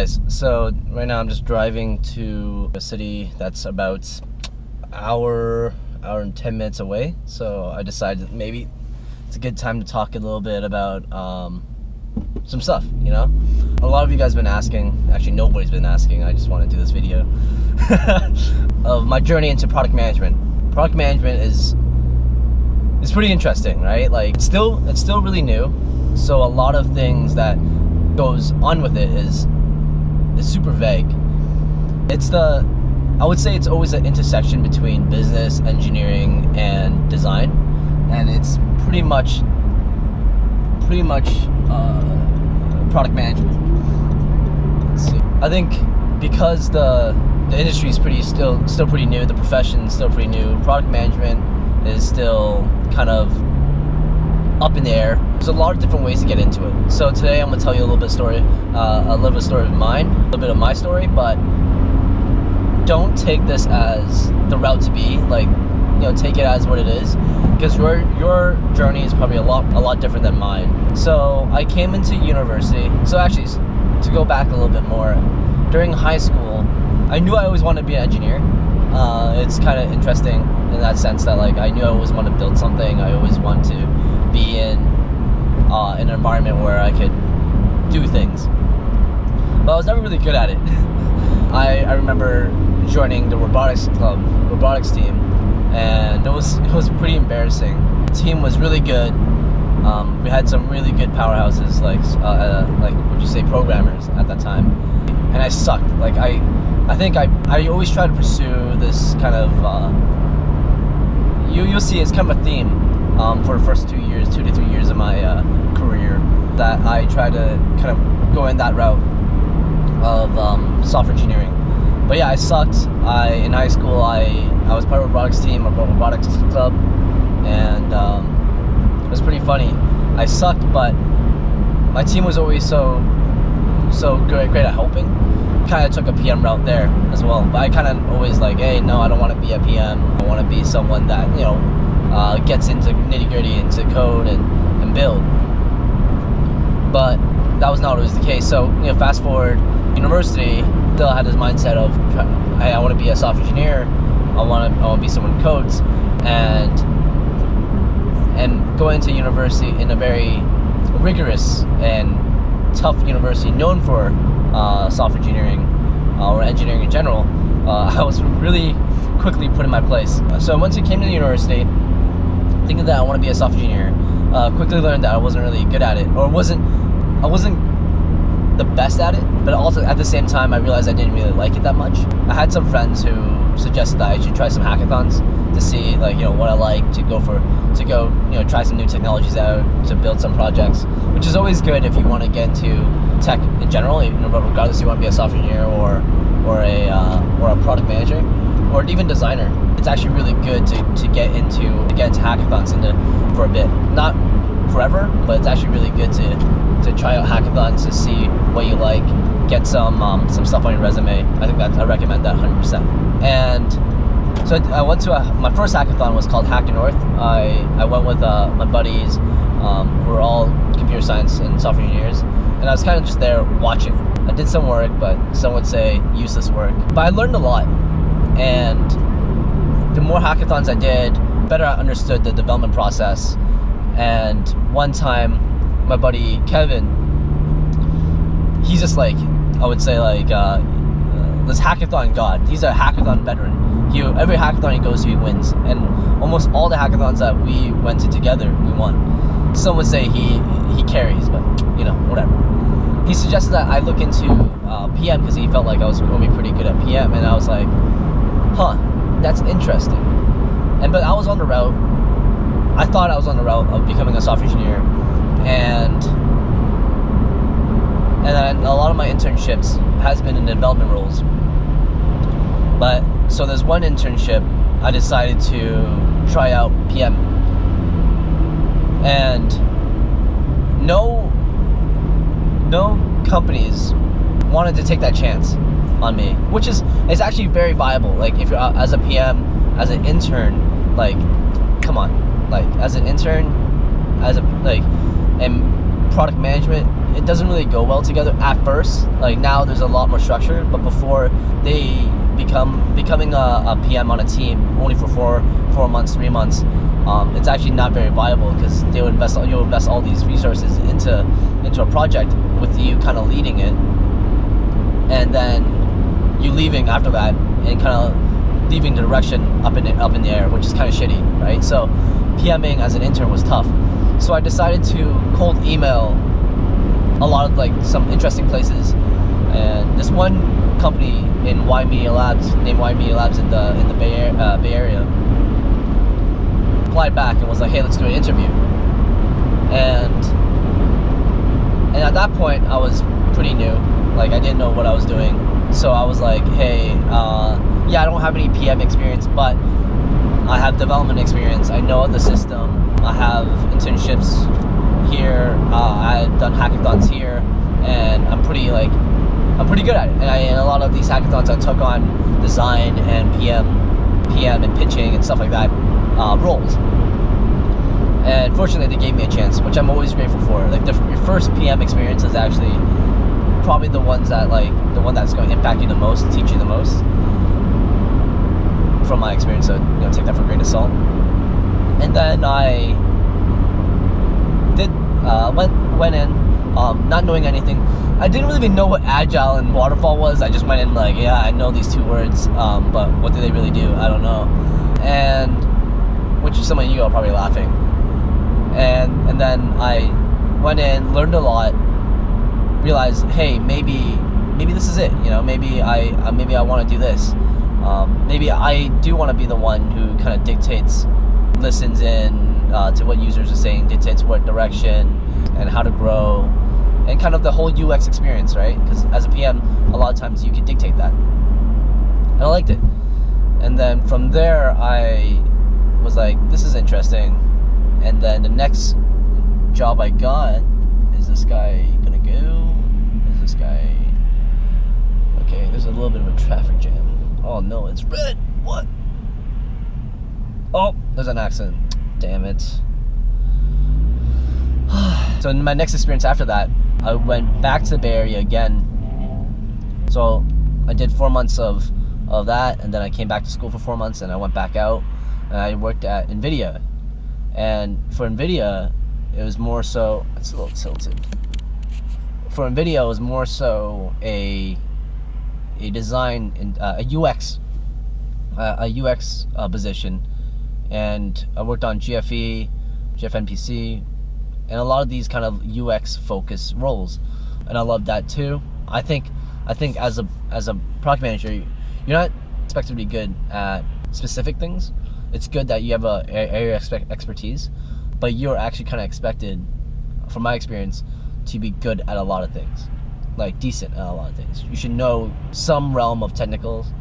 guys, so right now I'm just driving to a city that's about hour and 10 minutes away. So I decided maybe it's a good time to talk a little bit about some stuff, you know? A lot of you guys have been asking, actually nobody's been asking, I just want to do this video of my journey into product management. Product management is pretty interesting, right? Like it's still really new, so a lot of things that goes on with it is super vague. I would say it's always an intersection between business, engineering, and design, and it's pretty much product management. Let's see. I think because the industry is still pretty new, the profession is still pretty new, product management is still kind of up in the air. There's a lot of different ways to get into it. So today I'm gonna tell you a little bit of story of mine, a little bit of my story, but don't take this as the route to be. Like, you know, take it as what it is, because your journey is probably a lot different than mine. So I came into university. So actually, to go back a little bit more, during high school, I knew I always wanted to be an engineer. It's kind of interesting in that sense that like I knew I always wanted to build something. I always wanted to be in an environment where I could do things, but I was never really good at it. I remember joining the robotics team, and it was pretty embarrassing. The team was really good. We had some really good powerhouses, like would you say programmers at that time, and I sucked. Like I think I always try to pursue this kind of you'll see it's kind of a theme for the first 2 to 3 years of my career, that I try to kind of go in that route of software engineering. But yeah, I sucked. In high school I was part of a robotics team, a robotics club, and it was pretty funny. I sucked, but my team was always so great at helping. Kind of took a PM route there as well, but I kind of always like, hey, no, I don't want to be a PM. I want to be someone that, you know, gets into nitty-gritty, into code and build. But that was not always the case. So, you know, fast forward, university, still had this mindset of, hey, I want to be a software engineer. I want to be someone who codes, and going to university in a very rigorous and tough university known for software engineering or engineering in general. I was really quickly put in my place. So once I came to the university, thinking that I want to be a software engineer, quickly learned that I wasn't really good at it, or I wasn't the best at it, but also at the same time I realized I didn't really like it that much. I had some friends who suggested that I should try some hackathons to see, like, you know, what I like, to go, you know, try some new technologies out, to build some projects, which is always good if you want to get into tech in general, you know, regardless if you want to be a software engineer or a product manager or even designer. It's actually really good to get into hackathons for a bit, not forever, but it's actually really good to try out hackathons to see what you like, get some stuff on your resume. I think I recommend that 100%. And so I went to my first hackathon was called Hack North. I went with my buddies who were all computer science and software engineers, and I was kind of just there watching. I did some work, but some would say useless work. But I learned a lot, and the more hackathons I did, the better I understood the development process. And one time, my buddy Kevin, he's just like, I would say like this hackathon god. He's a hackathon veteran. Every hackathon he goes to, he wins, and almost all the hackathons that we went to together, we won. Some would say he carries, but you know, whatever. He suggested that I look into PM because he felt like I was going to be pretty good at PM, and I was like, huh, that's interesting. But I was on the route. I thought I was on the route of becoming a software engineer, and then a lot of my internships has been in development roles. But so there's one internship I decided to try out PM, and no companies wanted to take that chance on me, which is actually very viable. Like, if you're as a PM, as an intern, like, come on, like as an intern, and product management, it doesn't really go well together at first. Like now there's a lot more structure, but before they becoming a PM on a team only for 4 months, 3 months, it's actually not very viable, because you'll invest all these resources into a project with you kind of leading it, and then you leaving after that and kind of leaving the direction up in the air, which is kind of shitty, right? So PMing as an intern was tough. So I decided to cold email a lot of like some interesting places, and this one company in YML Labs, named YML Labs in the Bay Area, applied back and was like, hey, let's do an interview. And at that point I was pretty new, like I didn't know what I was doing. So I was like, hey, yeah, I don't have any PM experience, but I have development experience. I know the system. I have internships here. I've done hackathons here, and I'm pretty good at it. And a lot of these hackathons I took on design and PM and pitching and stuff like that roles. And fortunately, they gave me a chance, which I'm always grateful for. Like your first PM experience is actually probably the one that's going to impact you the most, teach you the most. From my experience, so take that for a grain of salt. And then I went in, not knowing anything. I didn't really even know what agile and waterfall was. I just went in like, yeah, I know these two words, but what do they really do? I don't know. And which is some of you are probably laughing. And then I went in, learned a lot, realized, hey, maybe this is it. Maybe I want to do this. Maybe I do want to be the one who kind of dictates, listens in to what users are saying, dictates what direction and how to grow, and kind of the whole UX experience, right? Because as a PM, a lot of times you can dictate that. And I liked it. And then from there, I was like, this is interesting. And then the next job I got, is this guy gonna go? Is this guy... Okay, there's a little bit of a traffic jam. Oh no, it's red. What? Oh, there's an accident. Damn it. So in my next experience after that, I went back to the Bay Area again. So I did 4 months of that, and then I came back to school for 4 months, and I went back out, and I worked at NVIDIA. And for NVIDIA, it was more so... It's a little tilted. For NVIDIA, it was more so a design and a UX position, and I worked on GFE, GFNPC, and a lot of these kind of UX focused roles, and I loved that too. I think as a product manager, you're not expected to be good at specific things. It's good that you have a area expertise, but you're actually kind of expected, from my experience, to be good at a lot of things. Like decent at a lot of things. You should know some realm of technicals,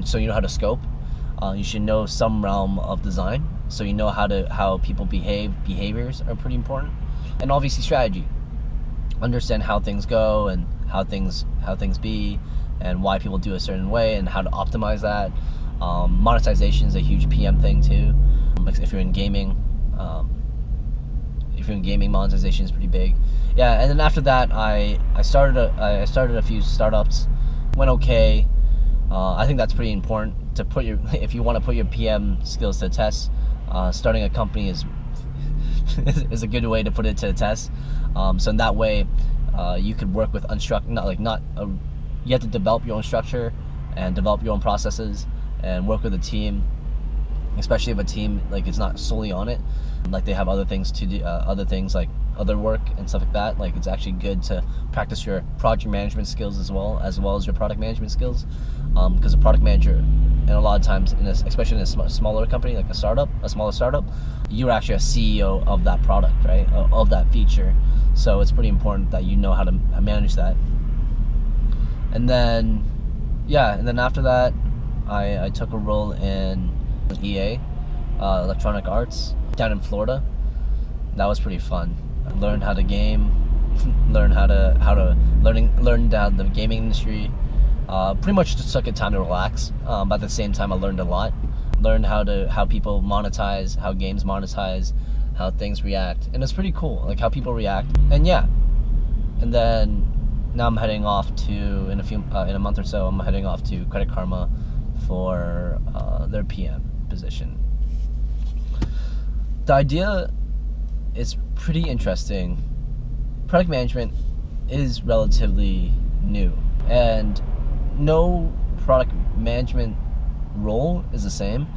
so you know how to scope. You should know some realm of design, so you know how people behave. Behaviors are pretty important, and obviously strategy. Understand how things go and how things be, and why people do a certain way, and how to optimize that. Monetization is a huge PM thing too. If you're in gaming, monetization is pretty big. Yeah, and then after that, I started a few startups. Went okay. I think that's pretty important to put if you want to put your PM skills to the test. Starting a company is a good way to put it to the test. So in that way, you could work with unstructured. You have to develop your own structure and develop your own processes and work with a team. Especially if a team it's not solely on it, like they have other things to do, other things like other work and stuff like that. Like it's actually good to practice your project management skills as well as your product management skills, because a product manager, and a lot of times especially in a smaller company like a smaller startup, you're actually a CEO of that product, right? Of that feature. So it's pretty important that you know how to manage that. And then after that, I took a role in EA, Electronic Arts, down in Florida. That was pretty fun. I learned how to game, learned the gaming industry. Pretty much just took a time to relax, but at the same time I learned a lot. Learned how people monetize, how games monetize, how things react, and it's pretty cool, like how people react. And yeah, and then now I'm heading off to in a month or so. I'm heading off to Credit Karma for their PM position. The idea is pretty interesting. Product management is relatively new, and no product management role is the same.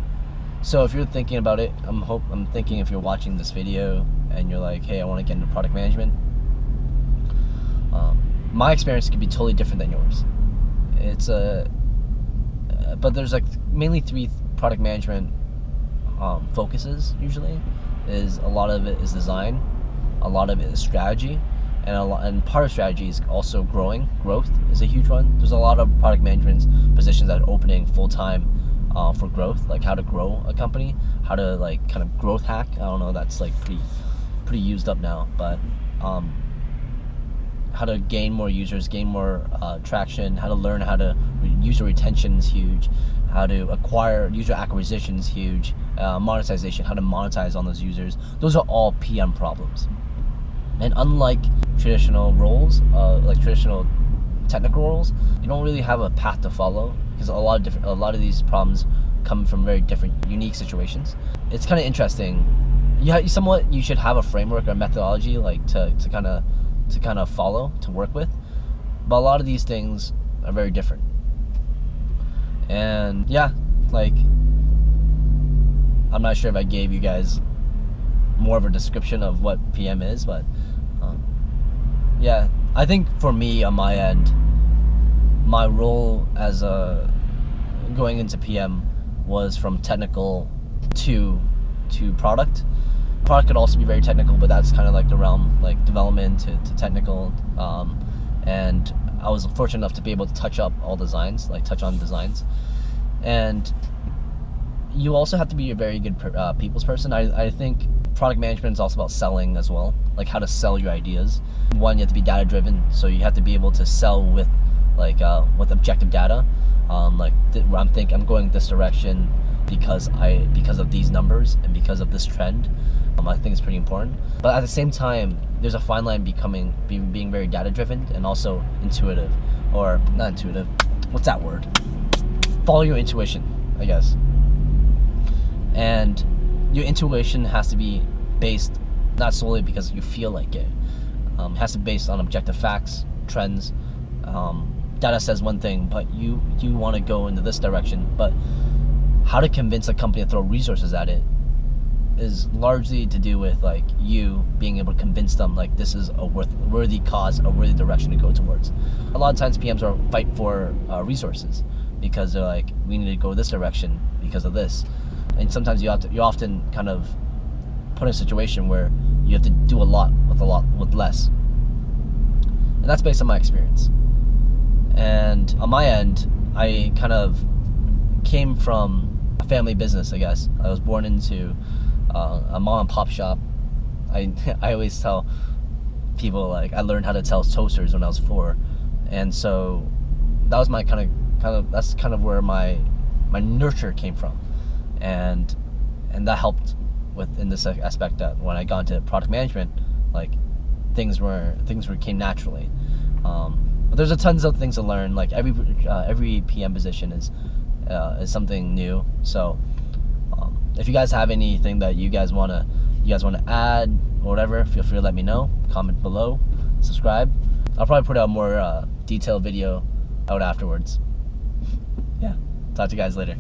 So if you're thinking about it, I'm thinking if you're watching this video and you're like, hey, I want to get into product management, my experience could be totally different than yours. But there's like mainly 3 product management focuses usually. Is a lot of it is design, a lot of it is strategy, and part of strategy is also growth is a huge one. There's a lot of product management positions that are opening full-time for growth, like how to grow a company, how to like kind of growth hack. I don't know, that's like pretty used up now, but how to gain more users, gain more traction, how to learn how to user retention is huge, how to acquire user acquisition is huge, monetization, how to monetize on those users. Those are all PM problems. And unlike traditional roles, like traditional technical roles, you don't really have a path to follow, because a lot of these problems come from very different, unique situations. It's kind of interesting. You should have a framework or methodology, like to kind of follow, to work with. But a lot of these things are very different. And yeah, like I'm not sure if I gave you guys more of a description of what PM is, but yeah, I think for me on my end, my role as going into PM was from technical to product. Product could also be very technical, but that's kind of like the realm, like development to technical. And I was fortunate enough to be able to touch on designs. And you also have to be a very good people's person. I think product management is also about selling as well, like how to sell your ideas. One, you have to be data driven, so you have to be able to sell with objective data. Where I'm going this direction because of these numbers and because of this trend. I think it's pretty important. But at the same time, there's a fine line being very data driven and also intuitive, or not intuitive. What's that word? Follow your intuition, I guess. And your intuition has to be based not solely because you feel like it. It has to be based on objective facts, trends. Data says one thing, but you want to go into this direction. But how to convince a company to throw resources at it is largely to do with like you being able to convince them like this is a worthy cause, a worthy direction to go towards. A lot of times PMs are fight for resources because they're like, we need to go this direction because of this. And sometimes you often kind of put in a situation where you have to do a lot with less. And that's based on my experience. And on my end, I kind of came from a family business, I guess. I was born into a mom and pop shop. I always tell people like I learned how to tell toasters when I was 4, and so that was my that's kind of where my nurture came from, and that helped in this aspect that when I got into product management, like things came naturally. But there's a tons of things to learn. Like every PM position is something new. So if you guys have anything that you guys wanna add or whatever, feel free to let me know. Comment below, subscribe. I'll probably put out more detailed video out afterwards. Yeah, talk to you guys later.